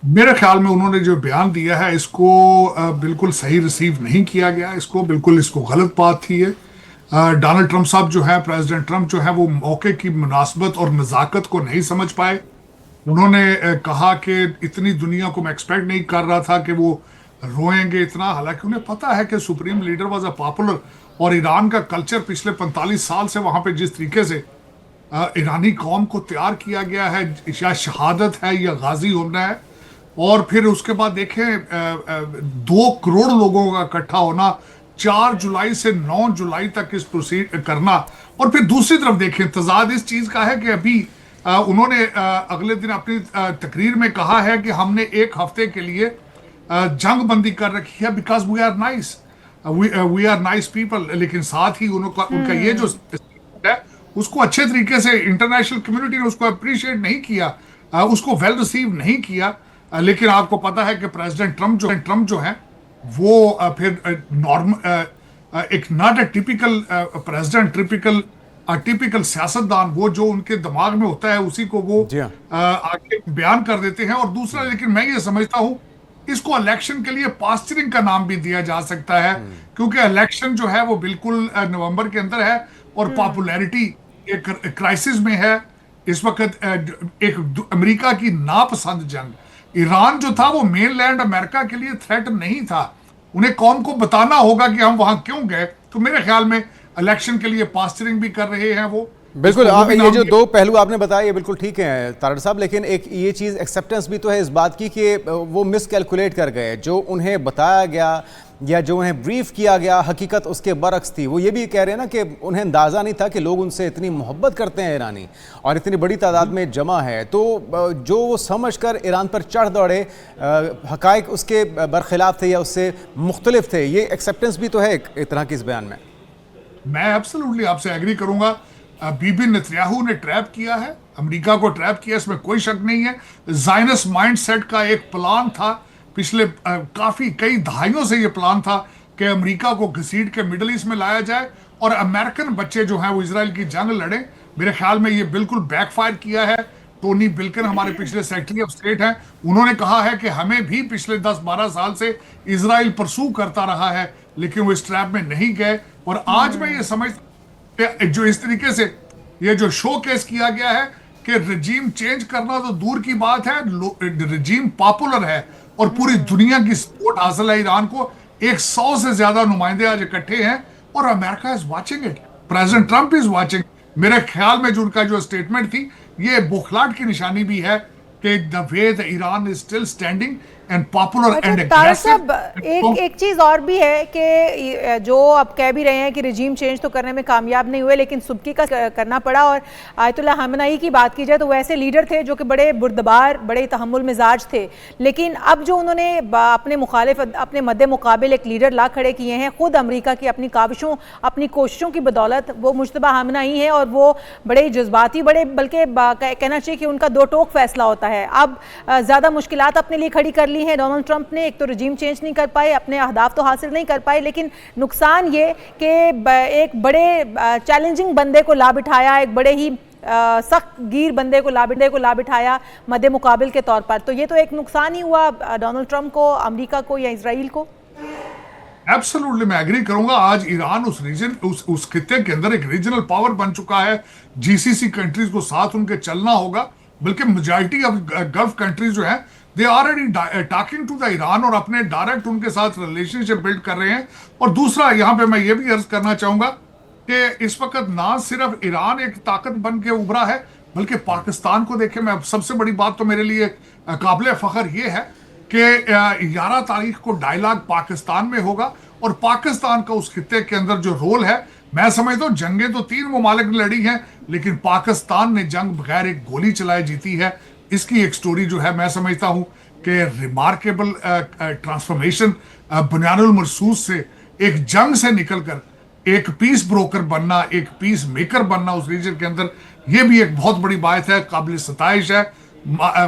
मेरे ख्याल में उन्होंने जो बयान दिया है इसको बिल्कुल सही रिसीव नहीं किया गया। इसको गलत बात थी ये। डोनाल्ड ट्रंप साहब जो है, प्रेसिडेंट ट्रंप जो है, वो मौके की मुनासबत और नज़ाकत को नहीं समझ पाए। उन्होंने कहा कि इतनी दुनिया को मैं एक्सपेक्ट नहीं कर रहा था कि वो रोएंगे इतना। हालांकि उन्हें पता है कि supreme leader was a popular, और ईरान का कल्चर पिछले 45 साल से वहां पे जिस तरीके से ईरानी कौम को तैयार किया गया है, या शहादत है या गाजी होना है। और फिर उसके बाद देखें 2 करोड़ लोगों का इकट्ठा होना, 4 जुलाई से 9 जुलाई तक इस प्रोसीड करना। और फिर दूसरी तरफ देखें, तजाद इस चीज का है कि अभी उन्होंने अगले दिन अपनी तकरीर में कहा है कि हमने 1 हफ्ते के लिए जंग बंदी कर रखी है, because we are nice, we are nice people. लेकिन साथ ही उनका ये जो है, उसको अच्छे तरीके से इंटरनेशनल कम्युनिटी ने उसको अप्रिशिएट नहीं किया, उसको वेल रिसीव नहीं किया। लेकिन आपको पता है कि प्रेसिडेंट ट्रम्प जो है वो फिर नॉर्म एक not a typical president, typical सियासतदान, वो जो उनके दिमाग में होता है उसी को वो जी हाँ। आगे बयान कर देते हैं। और दूसरा, लेकिन मैं ये समझता हूं इसको इलेक्शन के लिए पास्चरिंग का नाम भी दिया जा सकता है, क्योंकि इलेक्शन जो है वो बिल्कुल नवंबर के अंदर है, और पॉपुलैरिटी एक क्राइसिस में है इस वक्त। एक अमेरिका की नापसंद जंग, ईरान जो था वो मेनलैंड अमेरिका के लिए थ्रेट नहीं था। उन्हें कौम को बताना होगा कि हम वहां क्यों गए। तो मेरे ख्याल में इलेक्शन के लिए पास्चरिंग भी कर रहे हैं वो। बिल्कुल, इसको वो भी ये नाम जो दिया। दो पहलू आपने बताया ये बिल्कुल ठीक है तारड़ साहब, लेकिन एक ये चीज़ एक्सेप्टेंस भी तो है इस बात की कि वो मिस कैलकुलेट कर गए। जो उन्हें बताया गया या जो उन्हें ब्रीफ किया गया, हकीकत उसके बरक्स थी। वो ये भी कह रहे हैं ना कि उन्हें अंदाज़ा नहीं था कि लोग उनसे इतनी मोहब्बत करते हैं ईरानी, और इतनी बड़ी तादाद में जमा है। तो जो वो समझ कर ईरान पर चढ़ दौड़े, हकायक उसके बरखिलाफ थे या उससे मुख्तलिफ थे। ये एक्सेप्टेंस भी तो है एक तरह की इस बयान में। मैं एब्सोल्युटली आपसे एग्री करूंगा। बीबी नेतन्याहू ने ट्रैप किया है, अमेरिका को ट्रैप किया, इसमें कोई शक नहीं है। जायनस माइंडसेट का एक प्लान था, पिछले काफी कई दहाइयों से ये प्लान था कि अमेरिका को घसीट के मिडल ईस्ट में लाया जाए और अमेरिकन बच्चे जो हैं वो इसराइल की जंग लड़ें। मेरे ख्याल में ये बिल्कुल बैकफायर किया है। टोनी बिल्किन हमारे पिछले सेक्रेटरी ऑफ स्टेट हैं, उन्होंने कहा है कि हमें भी पिछले 10-12 साल से इसराइल परसू करता रहा है, लेकिन वो इस ट्रैप में नहीं गए। और आज मैं ये समझ कि जो इस तरीके से ये जो शो केस किया गया है कि रजीम चेंज करना तो दूर की बात है, रजीम पॉपुलर है और पूरी दुनिया की सपोर्ट हासिल है ईरान को। 100 से ज्यादा नुमाइंदे आज इकट्ठे हैं, और America is watching it, president Trump is watching. मेरे ख्याल में जो उनका जो स्टेटमेंट थी, ये बौखलाहट की निशानी भी है कि the way the Iran is still standing and popular अच्छा एंड तारक एग्रेसिव। साहब, एक एक चीज़ और भी है कि जो आप कह भी रहे हैं कि रिजीम चेंज तो करने में कामयाब नहीं हुए, लेकिन सुबकी का करना पड़ा। और आयतुल्लाह खामेनी की बात की जाए तो वो ऐसे लीडर थे जो कि बड़े बुर्दबार, बड़े तहम्मुल मिजाज थे। लेकिन अब जो उन्होंने अपने मुखालिफ, अपने मद्दे मुकाबिल एक लीडर ला खड़े किए हैं, खुद अमेरिका की अपनी काविशों, अपनी कोशिशों की बदौलत, वो मुज्तबा खामेनी हैं। और वो बड़े जज्बाती, बड़े बल्कि कहना चाहिए कि उनका दो टोक फैसला होता है। अब ज़्यादा मुश्किलात अपने लिए खड़ी कर ली हैं डोनाल्ड ट्रंप ने। एक तो रजीम चेंज नहीं कर पाए, अपने अहदाफ तो हासिल नहीं कर पाए, लेकिन नुकसान ये कि एक बड़े चैलेंजिंग बंदे को ला बिठाया, एक बड़े ही सख्त गिर बंदे को ला बिठाया मद्दे मुकाबिल के तौर पर। तो ये तो एक नुकसान ही हुआ डोनाल्ड ट्रंप को, अमेरिका को या इसराइल को। एब्सोल्युटली मैं एग्री करूंगा। आज ईरान उस रीजन, उस खित्ते के अंदर एक रीजनल पावर बन चुका है। जीसीसी कंट्रीज को साथ उनके चलना होगा, बल्कि मेजॉरिटी ऑफ गल्फ कंट्रीज जो है they already talking to the Iran, और अपने डायरेक्ट उनके साथ रिलेशनशिप बिल्ड कर रहे हैं। और दूसरा, यहां पे मैं ये भी अर्ज करना चाहूंगा कि इस वक्त ना सिर्फ ईरान एक ताकत बन के उभरा है, बल्कि पाकिस्तान को देखें। मैं सबसे बड़ी बात तो मेरे लिए काबिल फख्र ये है कि 11 तारीख को डायलॉग पाकिस्तान में होगा, और पाकिस्तान का उस खित्ते के अंदर जो रोल है, मैं समझता हूं जंगें तो 3 ममालिक ने लड़ी हैं, लेकिन पाकिस्तान ने जंग बगैर एक गोली चलाए जीती है। इसकी एक स्टोरी जो है, मैं समझता हूं कि रिमार्केबल ट्रांसफॉर्मेशन, बुनियानुल मरसूस से, एक जंग से निकलकर एक पीस ब्रोकर बनना, एक पीस मेकर बनना उस रीजन के अंदर, यह भी एक बहुत बड़ी बात है, काबिल सताइश है।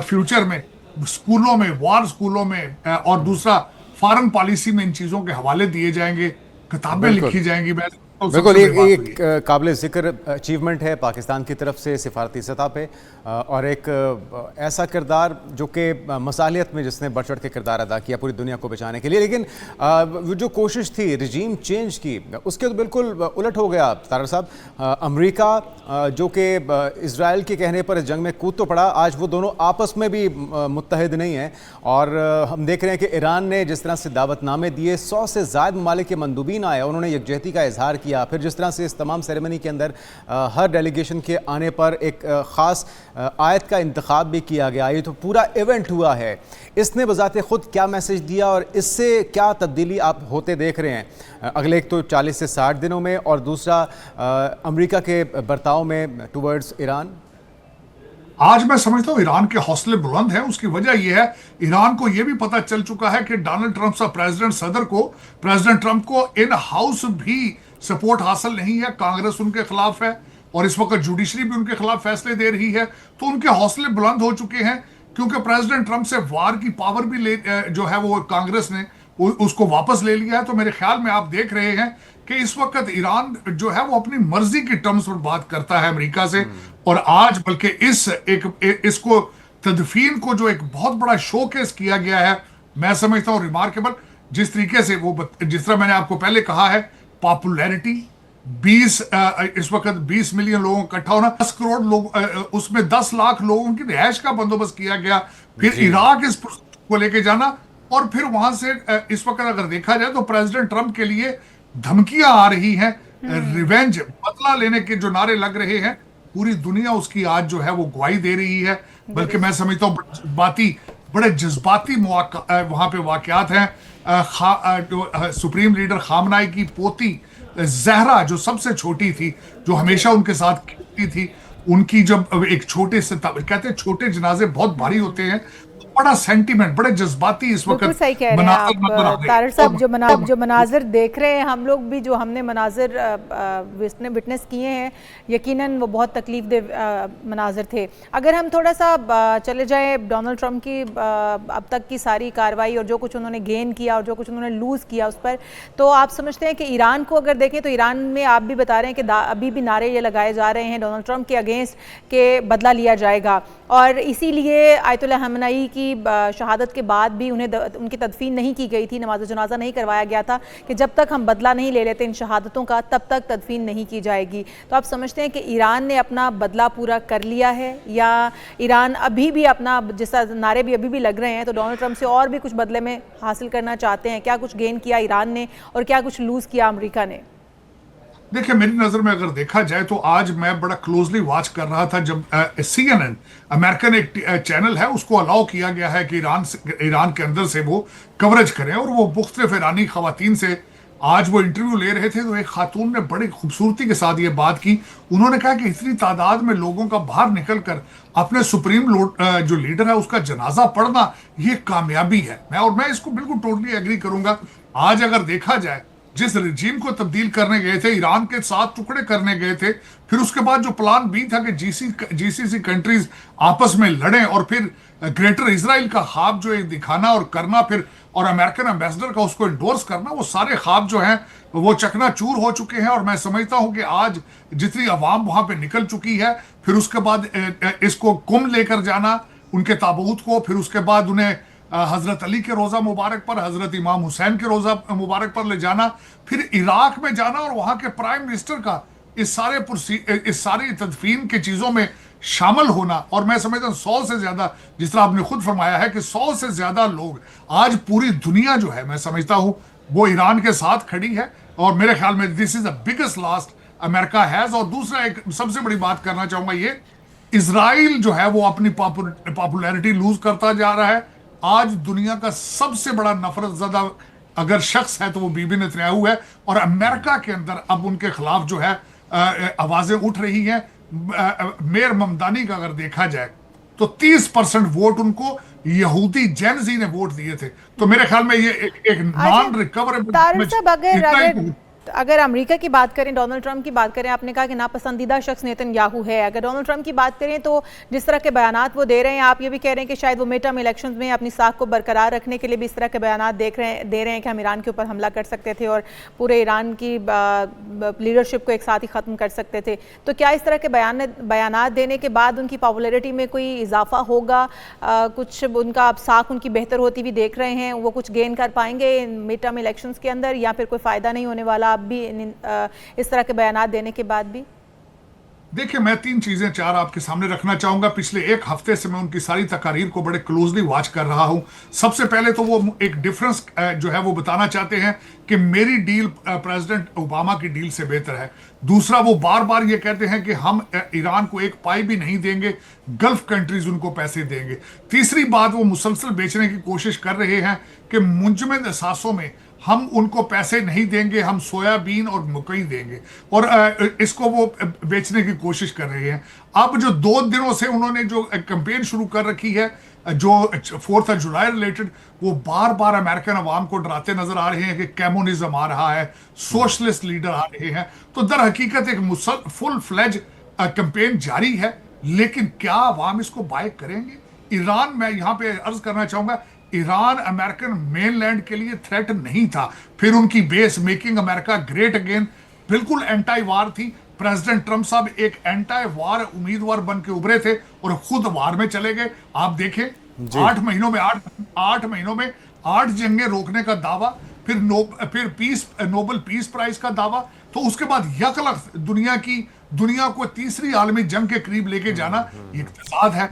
फ्यूचर में स्कूलों में, वार स्कूलों में, और दूसरा फॉरेन पॉलिसी में इन चीजों के हवाले दिए जाएंगे, किताबें बिल्कुल। लिखी जाएंगी। मैं और बिल्कुल सबसे एक बड़ी बात तो ये। एक काबिल ज़िक्र अचीवमेंट है पाकिस्तान की तरफ से सिफारती सतह पे, और एक ऐसा किरदार जो कि मसालियत में जिसने बढ़ चढ़ के किरदार अदा किया पूरी दुनिया को बचाने के लिए। लेकिन वो जो कोशिश थी रिजीम चेंज की, उसके तो बिल्कुल उलट हो गया तारड़ साहब। अमेरिका जो कि इसराइल के कहने पर इस जंग में कूद तो पड़ा, आज वो दोनों आपस में भी मुत्तहिद नहीं हैं। और हम देख रहे हैं कि ईरान ने जिस तरह से दावतनामे दिए, 100 से ज़ायद ममालिक के मंदूबीन आए, उन्होंने यकजहती का इजहार किया। फिर जिस तरह से इस तमाम सेरेमनी के अंदर हर डेलीगेशन के आने पर एक ख़ास आयत का इंतखाब भी किया गया, ये तो पूरा इवेंट हुआ है। इसने बज़ाते ख़ुद क्या मैसेज दिया और इससे क्या तब्दीली आप होते देख रहे हैं अगले एक तो 40 से 60 दिनों में, और दूसरा अमेरिका के बर्ताव में टुवर्ड्स ईरान? आज मैं समझता हूं ईरान के हौसले बुलंद हैं। उसकी वजह यह है, ईरान को यह भी पता चल चुका है कि डोनाल्ड ट्रंप सा प्रेसिडेंट ट्रंप को इन हाउस भी सपोर्ट हासिल नहीं है, कांग्रेस उनके खिलाफ है और इस वक्त जुडिशरी भी उनके खिलाफ फैसले दे रही है। तो उनके हौसले बुलंद हो चुके हैं, क्योंकि प्रेसिडेंट ट्रंप से वार की पावर भी जो है वो कांग्रेस ने उसको वापस ले लिया है। तो मेरे ख्याल में आप देख रहे हैं कि इस वक्त ईरान जो है वो अपनी मर्जी की टर्म्स पर बात करता है अमेरिका से। और आज बल्कि इसको तदफीन को जो एक बहुत बड़ा शोकेस किया गया है, मैं समझता हूं रिमार्केबल। जिस तरीके से जिस तरह मैंने आपको पहले कहा है, पॉपुलैरिटी 20 इस वक्त 20 मिलियन लोगों का इकट्ठा होना, 10 करोड़ लोग, उसमें 10 लाख लोगों की रिहाइश का बंदोबस्त किया गया, फिर इराक इस को लेके जाना, और फिर वहां से इस वक्त अगर देखा जाए तो प्रेसिडेंट ट्रंप के लिए धमकियां आ रही हैं, रिवेंज, बदला लेने के जो नारे लग रहे हैं। पूरी दुनिया उसकी आज जो है वो गवाही दे रही है। बल्कि मैं समझता हूँ बड़े जज्बाती वहां पे वाकयात हैं। सुप्रीम लीडर खामनाई की पोती जहरा, जो सबसे छोटी थी, जो हमेशा उनके साथ खेलती थी, उनकी जब एक छोटे से, कहते हैं छोटे जनाजे बहुत भारी होते हैं, बड़ा सेंटीमेंट, बड़े जज्बाती इस वक्त सही कह रहे हैं आप तारड़ साहब। जो मनाजिर देख रहे हैं हम लोग भी, जो हमने मनाजिर विटनेस किए हैं, यकीनन वो बहुत तकलीफ दे मनाजिर थे। अगर हम थोड़ा सा चले जाए डोनाल्ड ट्रंप की अब तक की सारी कार्रवाई और जो कुछ उन्होंने गेन किया और जो कुछ उन्होंने लूज़ किया उस पर, तो आप समझते हैं कि ईरान को अगर देखें तो ईरान में आप भी बता रहे हैं कि अभी भी नारे ये लगाए जा रहे हैं डोनाल्ड ट्रंप के अगेंस्ट के बदला लिया जाएगा, और इसीलिए आयतुल्लाह खamenei की शहादत के बाद भी उनकी तदफीन नहीं की गई थी, नमाज जनाजा नहीं करवाया गया था कि जब तक हम बदला नहीं ले लेते इन शहादतों का तब तक तदफीन नहीं की जाएगी। तो आप समझते हैं कि ईरान ने अपना बदला पूरा कर लिया है, या ईरान अभी भी अपना, जैसा नारे भी अभी भी लग रहे हैं, तो डोनाल्ड ट्रंप से और भी कुछ बदले में हासिल करना चाहते हैं? क्या कुछ गेन किया ईरान ने और क्या कुछ लूज़ किया अमेरिका ने? देखिए, मेरी नजर में अगर देखा जाए तो आज मैं बड़ा क्लोजली वॉच कर रहा था जब CNN अमेरिकन एक चैनल है, उसको अलाउ किया गया है कि ईरान के अंदर से वो कवरेज करें, और वो मुख्तलिफ ईरानी खवातीन से आज वो इंटरव्यू ले रहे थे। तो एक खातून ने बड़ी खूबसूरती के साथ ये बात की। उन्होंने कहा कि इतनी तादाद में लोगों का बाहर निकल कर अपने सुप्रीम जो लीडर है उसका जनाजा पढ़ना, ये कामयाबी है। मैं इसको बिल्कुल टोटली एग्री करूंगा। आज अगर देखा जाए, जिस रिजीम को तब्दील करने गए थे, ईरान के 7 टुकड़े करने गए थे, फिर उसके बाद जो प्लान बी था कि जीसीसी कंट्रीज आपस में लड़ें और फिर ग्रेटर इजराइल का ख्वाब जो है दिखाना और करना, फिर और अमेरिकन एम्बेसडर का उसको इंडोर्स करना, वो सारे ख्वाब जो हैं वो चकनाचूर हो चुके हैं। और मैं समझता हूं कि आज जितनी अवाम वहां पे निकल चुकी है, फिर उसके बाद इसको कुम लेकर जाना उनके ताबूत को, फिर उसके बाद उन्हें हजरत अली के रोजा मुबारक पर, हजरत इमाम हुसैन के रोजा मुबारक पर ले जाना, फिर इराक में जाना और वहां के प्राइम मिनिस्टर का इस सारी तदफीन के चीजों में शामिल होना। और मैं समझता हूं 100 से ज्यादा, जिस तरह आपने खुद फरमाया है कि 100 से ज्यादा लोग, आज पूरी दुनिया जो है मैं समझता हूं वो ईरान के साथ खड़ी है। और मेरे ख्याल में this is the biggest loss America has. और दूसरा एक सबसे बड़ी बात करना चाहूंगा, ये इजराइल जो है वो अपनी पॉपुलैरिटी लूज करता जा रहा है। आज दुनिया का सबसे बड़ा नफरत ज़दा अगर शख्स है तो वो बीबी नेतन्याहू है, और अमेरिका के अंदर अब उनके खिलाफ जो है आवाजें उठ रही हैं। मेयर ममदानी का अगर देखा जाए तो 30% वोट उनको यहूदी जेनजी ने वोट दिए थे। तो मेरे ख्याल में ये एक नॉन रिकवरेबल, अगर अमेरिका की बात करें, डोनाल्ड ट्रंप की बात करें, आपने कहा कि नापसंदीदा शख्स नेतन्याहू है। अगर डोनाल्ड ट्रंप की बात करें तो जिस तरह के बयानात वो दे रहे हैं, आप ये भी कह रहे हैं कि शायद वो मिड टर्म इलेक्शंस में अपनी साख को बरकरार रखने के लिए भी इस तरह के बयानात दे रहे हैं कि हम ईरान के ऊपर हमला कर सकते थे और पूरे ईरान की लीडरशिप को एक साथ ही ख़त्म कर सकते थे। तो क्या इस तरह के बयानात देने के बाद उनकी पॉपुलैरिटी में कोई इजाफा होगा? कुछ उनका अब साख उनकी बेहतर होती भी देख रहे हैं, वो कुछ गेन कर पाएंगे मिड टर्म इलेक्शंस के अंदर, या फिर कोई फ़ायदा नहीं होने वाला अब भी इस तरह के बयानात देने के बाद भी? देखिए, मैं 3 चीजें 4 आपके सामने रखना चाहूंगा। पिछले 1 हफ्ते से मैं उनकी सारी तकारीर को बड़े क्लोजली वॉच कर रहा हूं। सबसे पहले तो वो एक डिफरेंस जो है वो बताना चाहते हैं कि मेरी डील प्रेसिडेंट ओबामा की डील से बेहतर है। दूसरा, वो बार बार ये कहते हैं कि हम ईरान को एक पाई भी नहीं देंगे, गल्फ कंट्रीज उनको पैसे देंगे। तीसरी बात, वो मुसलसल बेचने की कोशिश कर रहे हैं कि मुंजमद असासों में हम उनको पैसे नहीं देंगे, हम सोयाबीन और मकई देंगे, और इसको वो बेचने की कोशिश कर रहे हैं। अब जो 2 दिनों से उन्होंने जो कैंपेन शुरू कर रखी है, जो 4th of जुलाई रिलेटेड, वो बार बार अमेरिकन अवाम को डराते नजर आ रहे हैं कि कम्युनिज्म आ रहा है, सोशलिस्ट लीडर आ रहे हैं। तो दर हकीकत एक फुल फ्लेज कैंपेन जारी है, लेकिन क्या अवाम इसको बाय करेंगे? ईरान, मैं यहां पे अर्ज करना चाहूंगा, ईरान अमेरिकन मेनलैंड के लिए थ्रेट नहीं था। फिर उनकी base making America great again बिल्कुल एंटी वार थी। प्रेसिडेंट ट्रंप साहब एक एंटी वार उम्मीदवार बन के उभरे थे और खुद वार में चले गए। आप देखें, 8 महीनों में 8 जंगें रोकने का दावा, फिर नोबल पीस प्राइज का दावा, तो उसके बाद यकलख्त दुनिया को तीसरी आलमी जंग के करीब लेके जाना, ये इक्तिसाद है।